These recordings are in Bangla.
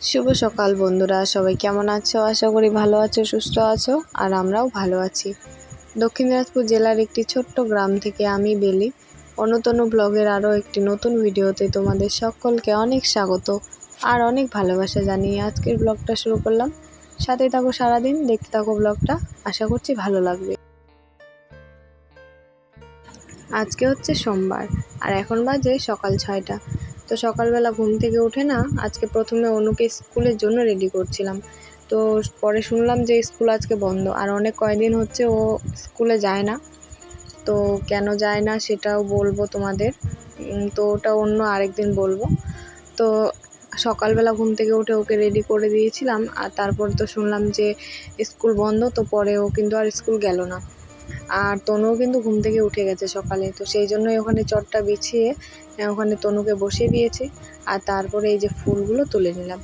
শুভ সকাল বন্ধুরা, সবাই কেমন আছো? আশা করি ভালো আছো, সুস্থ আছো। আর আমরাও ভালো আছি। দক্ষিণ দিনাজপুর জেলার একটি ছোট্ট গ্রাম থেকে আমি বেলি অনুতনু ব্লগের আরও একটি নতুন ভিডিওতে তোমাদের সকলকে অনেক স্বাগত আর অনেক ভালোবাসা জানিয়ে আজকের ব্লগটা শুরু করলাম। সাথে থাকো সারাদিন, দেখতে থাকো ব্লগটা, আশা করছি ভালো লাগবে। আজকে হচ্ছে সোমবার আর এখন বাজে সকাল 6টা। তো সকালবেলা ঘুম থেকে উঠে না আজকে প্রথমে অনুকে স্কুলের জন্য রেডি করছিলাম। তো পরে শুনলাম যে স্কুল আজকে বন্ধ আর অনেক কয়দিন হচ্ছে ও স্কুলে যায় না। তো কেন যায় না সেটাও বলবো তোমাদের, তো ওটা অন্য আরেকদিন বলবো। তো সকালবেলা ঘুম থেকে উঠে ওকে রেডি করে দিয়েছিলাম আর তারপর তো শুনলাম যে স্কুল বন্ধ। তো পরে ও কিন্তু আর স্কুল গেল না। আর তনুও কিন্তু ঘুম থেকে উঠে গেছে সকালে, তো সেই জন্যই ওখানে চটটা বিছিয়ে ওখানে তনুকে বসিয়ে দিয়েছি। আর তারপরে এই যে ফুলগুলো তুলে নিলাম।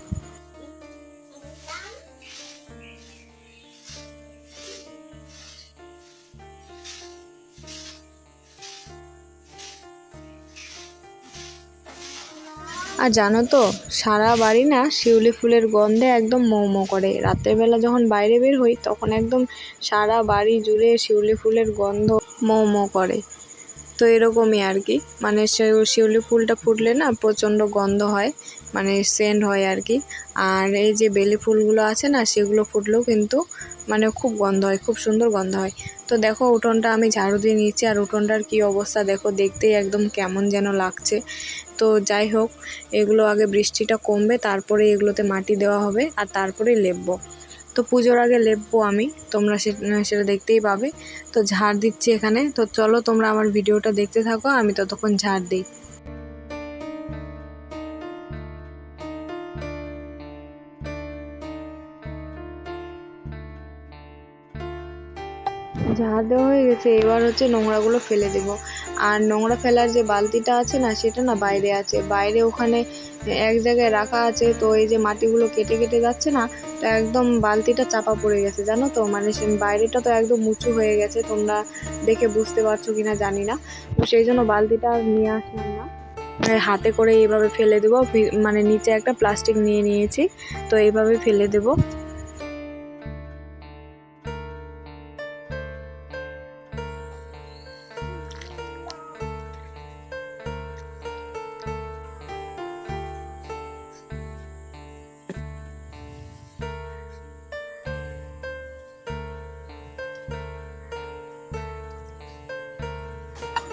আর জানো তো, সারা বাড়ি না শিউলি ফুলের গন্ধে একদম মৌ করে। রাতের বেলা যখন বাইরে বের হই তখন একদম সারা বাড়ি জুড়ে শিউলি ফুলের গন্ধ মৌ করে। তো এরকমই আর কি, মানে শিউলি ফুলটা ফুটলে না প্রচণ্ড গন্ধ হয়, মানে সেন্ট হয় আর কি। আর এই যে বেলি ফুলগুলো আছে না, সেগুলো ফুটলেও কিন্তু মানে খুব গন্ধ হয়, খুব সুন্দর গন্ধ হয়। তো দেখো উঠোনটা আমি ঝাড়ু দিয়ে নিয়েছি আর উঠোনটার কি অবস্থা দেখো, দেখতেই একদম কেমন যেন লাগছে। তো যাই হোক, এগুলো আগে বৃষ্টিটা কমবে, তারপরে এগুলোতে মাটি দেওয়া হবে আর তারপরে লেপবো। তো পুজোর আগে লেপবো আমি, তোমরা সেটা দেখতেই পাবে। তো ঝাড় দিচ্ছি এখানে। তো চলো তোমরা আমার ভিডিওটা দেখতে থাকো, আমি ততক্ষণ ঝাড় দিই। ঝাড় দেওয়া হয়ে গেছে, এবার হচ্ছে নোংরাগুলো ফেলে দেবো। আর নোংরা ফেলার যে বালতিটা আছে না, সেটা না বাইরে আছে, বাইরে ওখানে এক জায়গায় রাখা আছে। তো এই যে মাটিগুলো কেটে কেটে যাচ্ছে না, তো একদম বালতিটা চাপা পড়ে গেছে জানো তো, মানে সে বাইরেটা তো একদম উঁচু হয়ে গেছে, তোমরা দেখে বুঝতে পারছো কিনা জানি না। তো সেই জন্য বালতিটা আর নিয়ে আসলাম না, হাতে করে এইভাবে ফেলে দেবো। মানে নিচে একটা প্লাস্টিক নিয়ে নিয়েছি, তো এইভাবে ফেলে দেবো।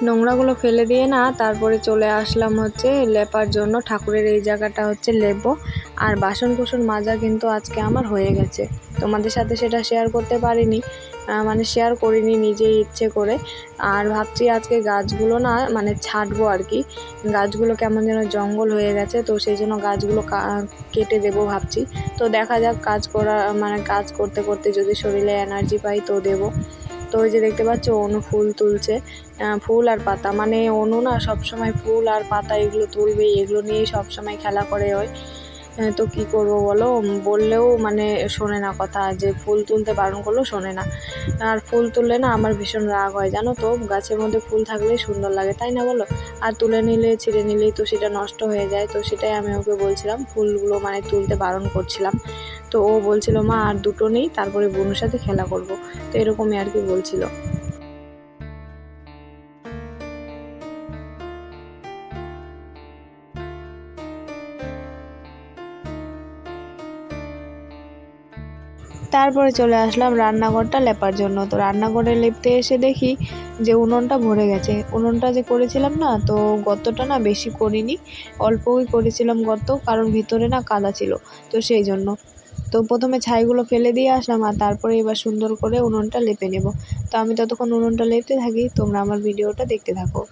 নোংরাগুলো ফেলে দিয়ে না তারপরে চলে আসলাম হচ্ছে লেপার জন্য। ঠাকুরের এই জায়গাটা হচ্ছে লেপবো। আর বাসন কোসন মাজা কিন্তু আজকে আমার হয়ে গেছে, তোমাদের সাথে সেটা শেয়ার করতে পারিনি, মানে শেয়ার করিনি নিজেই ইচ্ছে করে। আর ভাবছি আজকে গাছগুলো না মানে ছাঁটবো আর কি। গাছগুলো কেমন যেন জঙ্গল হয়ে গেছে, তো সেই জন্য গাছগুলো কেটে দেবো ভাবছি। তো দেখা যাক, কাজ করা মানে কাজ করতে করতে যদি শরীরে এনার্জি পাই তো দেবো। তো ওই যে দেখতে পাচ্ছ অনু ফুল তুলছে, ফুল আর পাতা, মানে অনু না সবসময় ফুল আর পাতা এগুলো তুলবেই, এগুলো নিয়েই সবসময় খেলা করে ওই। তো কি করব বলো, বললেও মানে শোনে না কথা, যে ফুল তুলতে বারণ করলেও শোনে না। আর ফুল তুললে না আমার ভীষণ রাগ হয় জানো তো, গাছের মধ্যে ফুল থাকলেই সুন্দর লাগে তাই না বলো। আর তুলে নিলে ছিঁড়ে নিলেই তো সেটা নষ্ট হয়ে যায়। তো সেটাই আমি ওকে বলছিলাম, ফুলগুলো মানে তুলতে বারণ করছিলাম। তো ও বলছিল মা আর দুটো নেই, তারপরে বোনের সাথে খেলা করব। তো এরকমই আর কি বলছিল। তারপরে চলে আসলাম রান্নাঘরটা লেপার জন্য। তো রান্নাঘরে লেপতে এসে দেখি যে উনুনটা ভরে গেছে। উনুনটা যে করেছিলাম না, তো গর্তটা না বেশি করিনি, অল্পই করেছিলাম গর্ত, কারণ ভিতরে না কাদা ছিল, তো সেই জন্য। তো প্রথমে ছাইগুলো ফেলে দিয়ে আসলাম আর তারপরে এবার সুন্দর করে উনুনটা লেপে নেব। তো আমি ততক্ষণ উনুনটা লেপতে থাকি, তোমরা আমার ভিডিওটা দেখতে থাকো।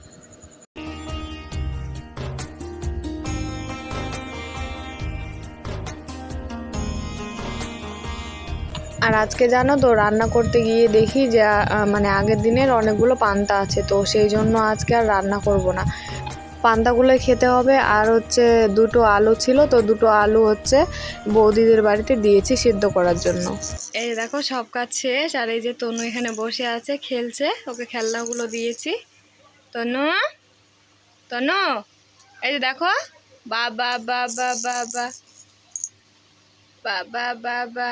আর আজকে জানো তো, রান্না করতে গিয়ে দেখি যে মানে আগের দিনের অনেকগুলো পান্তা আছে, তো সেই জন্য আজকে আর রান্না করব না, পান্তাগুলোই খেতে হবে। আর হচ্ছে দুটো আলু ছিল, তো দুটো আলু হচ্ছে বৌদিদের বাড়িতে দিয়েছি সিদ্ধ করার জন্য। এই দেখো সব কাজ শেষ, আর এই যে তনু এখানে বসে আছে খেলছে, ওকে খেলনাগুলো দিয়েছি। তনু, তনু, এই যে দেখো, বাবা বাবা বাবা, বাবা বাবা,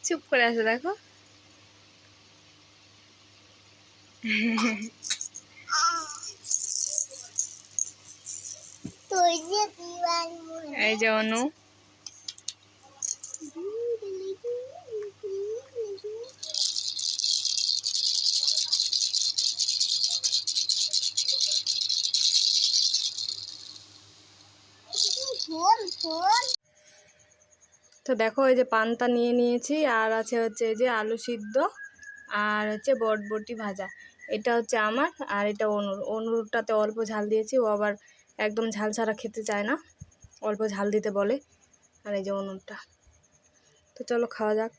চুপ করে আছে দেখো। এই যে অনু, তো দেখো এই যে পান্তা নিয়ে নিয়েছি, আর আছে হচ্ছে এই যে আলু সিদ্ধ, আর হচ্ছে বটবটি ভাজা। এটা হচ্ছে আমার, আর এটা অনুর। অনুরটাতে অল্প ঝাল দিয়েছি, ও আবার একদম ঝাল ছাড়া খেতে চায় না, অল্প ঝাল দিতে বলে। আর এই যে অনুরটা। তো চলো খাওয়া যাক।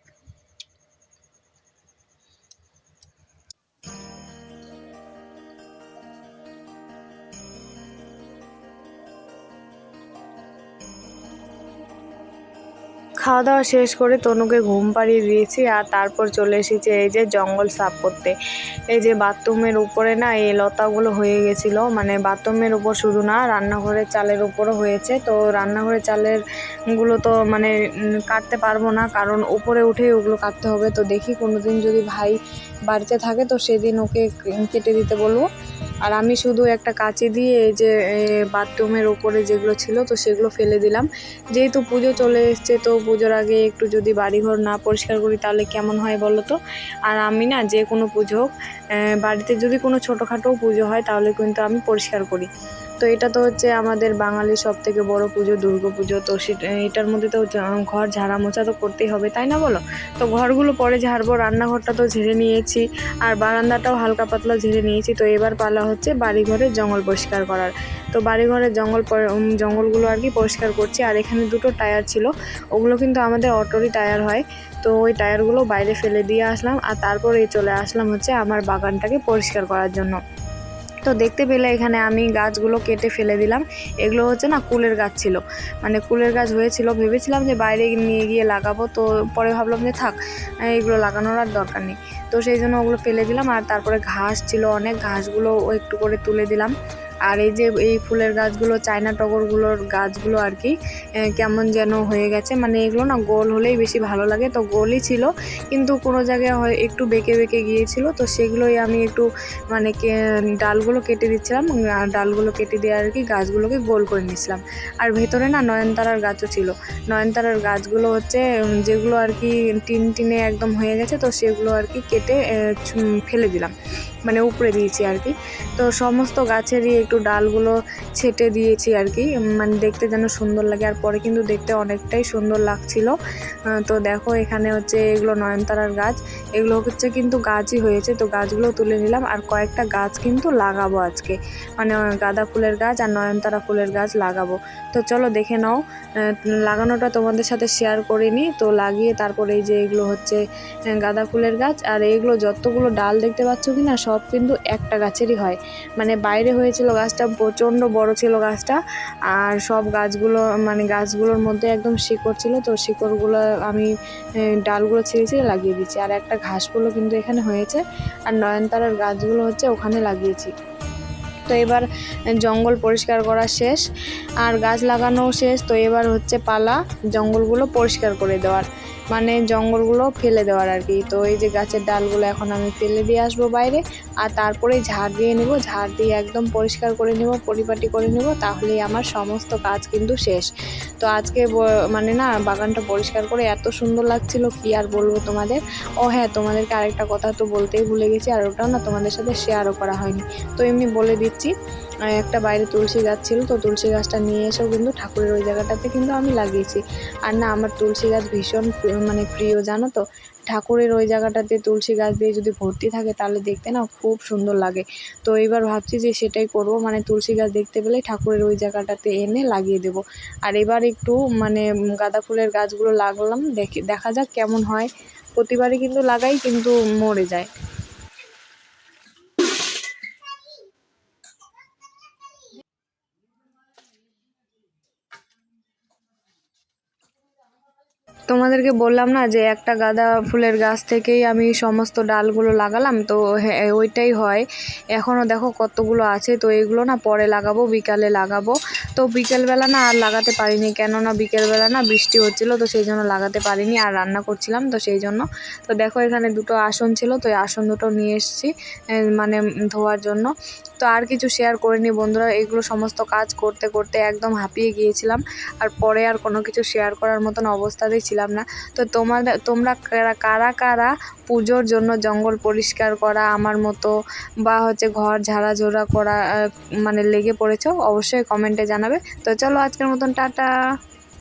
খাওয়া দাওয়া শেষ করে তনুকে ঘুম পাড়িয়ে দিয়েছি, আর তারপর চলে এসেছি এই যে জঙ্গল সাফ করতে। এই যে বাথরুমের উপরে না এই লতাগুলো হয়ে গেছিলো, মানে বাথরুমের উপর শুধু না, রান্নাঘরের চালের উপরও হয়েছে। তো রান্নাঘরের চালের গুলো তো মানে কাটতে পারবো না, কারণ উপরে উঠেই ওগুলো কাটতে হবে। তো দেখি কোনোদিন যদি ভাই বাড়িতে থাকে তো সেদিন ওকে কেটে দিতে বলবো। আর আমি শুধু একটা কাঁচি দিয়ে এই যে বাথরুমের উপরে যেগুলো ছিল তো সেগুলো ফেলে দিলাম। যেহেতু পুজো চলে এসছে, তো পুজোর আগে একটু যদি বাড়িঘর না পরিষ্কার করি তাহলে কেমন হয় বলো তো। আর আমি না যে কোনো পুজো হোক, বাড়িতে যদি কোনো ছোটোখাটো পুজো হয় তাহলে কিন্তু আমি পরিষ্কার করি। তো এটা তো হচ্ছে আমাদের বাঙালির সব থেকে বড় পুজো, দুর্গা পুজো। তো এটার মধ্যে তো ঘর ঝাড়া মোছা তো করতেই হবে, তাই না বলো? তো ঘরগুলো পরে ঝাড়বো, রান্নাঘরটা তো ঝেড়ে নিয়েছি, আর বারান্দাটাও হালকা পাতলা ঝেড়ে নিয়েছি। তো এবার পালা হচ্ছে বাড়িঘরের জঙ্গল পরিষ্কার করার। তো বাড়িঘরের জঙ্গলগুলো আর কি পরিষ্কার করছি। আর এখানে দুটো টায়ার ছিল, ওগুলো কিন্তু আমাদের অটোরই টায়ার হয়। তো ওই টায়ারগুলো বাইরে ফেলে দিয়ে আসলাম, আর তারপর এই চলে আসলাম হচ্ছে আমার বাগানটাকে পরিষ্কার করার জন্য। তো দেখতে পেলে এখানে আমি গাছগুলো কেটে ফেলে দিলাম। এগুলো হচ্ছে না কুলের গাছ ছিল, মানে কুলের গাছ হয়েছিল, ভেবেছিলাম যে বাইরে নিয়ে গিয়ে লাগাবো। তো পরে ভাবলাম যে থাক, এগুলো লাগানোর আর দরকার নেই। তো সেই জন্য ওগুলো ফেলে দিলাম। আর তারপরে ঘাস ছিল অনেক, ঘাসগুলো একটু করে তুলে দিলাম। আর এই যে এই ফুলের গাছগুলো, চায়না টগরগুলোর গাছগুলো আর কি কেমন যেন হয়ে গেছে, মানে এগুলো না গোল হলেই বেশি ভালো লাগে। তো গোলই ছিল, কিন্তু কোনো জায়গায় হয় একটু বেঁকে বেঁকে গিয়েছিল। তো সেগুলোই আমি একটু মানে ডালগুলো কেটে দিচ্ছিলাম, আর ডালগুলো কেটে দিয়ে আর কি গাছগুলোকে গোল করে নিচ্ছিলাম। আর ভেতরে না নয়নতারার গাছও ছিল। নয়নতারার গাছগুলো হচ্ছে যেগুলো আর কি টিনে একদম হয়ে গেছে, তো সেগুলো আর কি কেটে ফেলে দিলাম, মানে উপড়ে দিয়েছি আর কি। তো সমস্ত গাছেরই একটু ডালগুলো ছেটে দিয়েছি আর কি, মানে দেখতে যেন সুন্দর লাগে। আর পরে কিন্তু দেখতে অনেকটাই সুন্দর লাগছিল। তো দেখো এখানে হচ্ছে এগুলো নয়নতারার গাছ, এগুলো হচ্ছে কিন্তু গাছই হয়েছে। তো গাছগুলো তুলে নিলাম, আর কয়েকটা গাছ কিন্তু লাগাবো আজকে, মানে গাঁদা ফুলের গাছ আর নয়নতারা ফুলের গাছ লাগাবো। তো চলো দেখে নাও, লাগানোটা তোমাদের সাথে শেয়ার করিনি। তো লাগিয়ে তারপরে এই যে এগুলো হচ্ছে গাঁদা ফুলের গাছ। আর এইগুলো যতগুলো ডাল দেখতে পাচ্ছ কি না, সব কিন্তু একটা গাছেরই হয়। মানে বাইরে হয়েছিল গাছটা, প্রচণ্ড বড় ছিল গাছটা। আর সব গাছগুলো মানে গাছগুলোর মধ্যে একদম শিকড় ছিল, তো শিকড়গুলো আমি ডালগুলো ছিঁড়ে ছিঁড়ে লাগিয়ে দিচ্ছি। আর একটা ঘাস ফুলও কিন্তু এখানে হয়েছে, আর নয়নতারার গাছগুলো হচ্ছে ওখানে লাগিয়েছি। তো এবার জঙ্গল পরিষ্কার করা শেষ, আর গাছ লাগানোও শেষ। তো এবার হচ্ছে পালা জঙ্গলগুলো পরিষ্কার করে দেওয়ার, মানে জঙ্গলগুলো ফেলে দেওয়ার আর কি। তো এই যে গাছের ডালগুলো এখন আমি ফেলে দিয়ে আসবো বাইরে, আর তারপরে ঝাড় দিয়ে নেব, ঝাড় দিয়ে একদম পরিষ্কার করে নেব, পরিপাটি করে নেব, তাহলেই আমার সমস্ত কাজ কিন্তু শেষ। তো আজকে মানে না বাগানটা পরিষ্কার করে এত সুন্দর লাগছিল, কি আর বলবো তোমাদের। ও হ্যাঁ, তোমাদেরকে আরেকটা কথা তো বলতেই ভুলে গেছি, আর ওটাও না তোমাদের সাথে শেয়ারও করা হয়নি। তো এমনি বলে দিচ্ছি, একটা বাইরে তুলসী গাছ ছিল, তো তুলসী গাছটা নিয়ে এসেও কিন্তু ঠাকুরের ওই জায়গাটাতে কিন্তু আমি লাগিয়েছি। আর না আমার তুলসী গাছ ভীষণ মানে প্রিয়, জানো তো। ঠাকুরের ওই জায়গাটাতে তুলসী গাছ দিয়ে যদি ভর্তি থাকে তাহলে দেখতে না খুব সুন্দর লাগে। তো এবার ভাবছি যে সেটাই করব, মানে তুলসী গাছ দেখতে পেলে ঠাকুরের ওই জায়গাটাতে এনে লাগিয়ে দেব। আর এবার একটু মানে গাঁদা ফুলের গাছগুলো লাগলাম, দেখা যাক কেমন হয়। প্রতিবারই কিন্তু লাগাই, কিন্তু মরে যায়। তোমাদের তোমাদেরকে বললাম না যে একটা গাঁদা ফুলের গাছ থেকেই আমি সমস্ত ডালগুলো লাগালাম, তো হ্যাঁ ওইটাই হয়। এখনও দেখো কতগুলো আছে, তো এইগুলো না পরে লাগাবো, বিকালে লাগাবো। তো বিকেলবেলা না আর লাগাতে পারিনি, কেননা বিকেলবেলা না বৃষ্টি হচ্ছিলো, তো সেই জন্য লাগাতে পারিনি, আর রান্না করছিলাম তো সেই জন্য। তো দেখো এখানে দুটো আসন ছিল, তো এই আসন দুটো নিয়ে এসেছি মানে ধোয়ার জন্য। তো আর কিছু শেয়ার করিনি বন্ধুরা, এগুলো সমস্ত কাজ করতে করতে একদম হাঁপিয়ে গিয়েছিলাম, আর পরে আর কোনো কিছু শেয়ার করার মতন অবস্থাতেই ছিলাম না। তো তোমরা কারা কারা পুজোর জন্য জঙ্গল পরিষ্কার করা আমার মতো বা হচ্ছে ঘর ঝাড়াঝোড়া করা মানে লেগে পড়েছো, অবশ্যই কমেন্টে জানাবে। তো চলো আজকের মতন টাটা।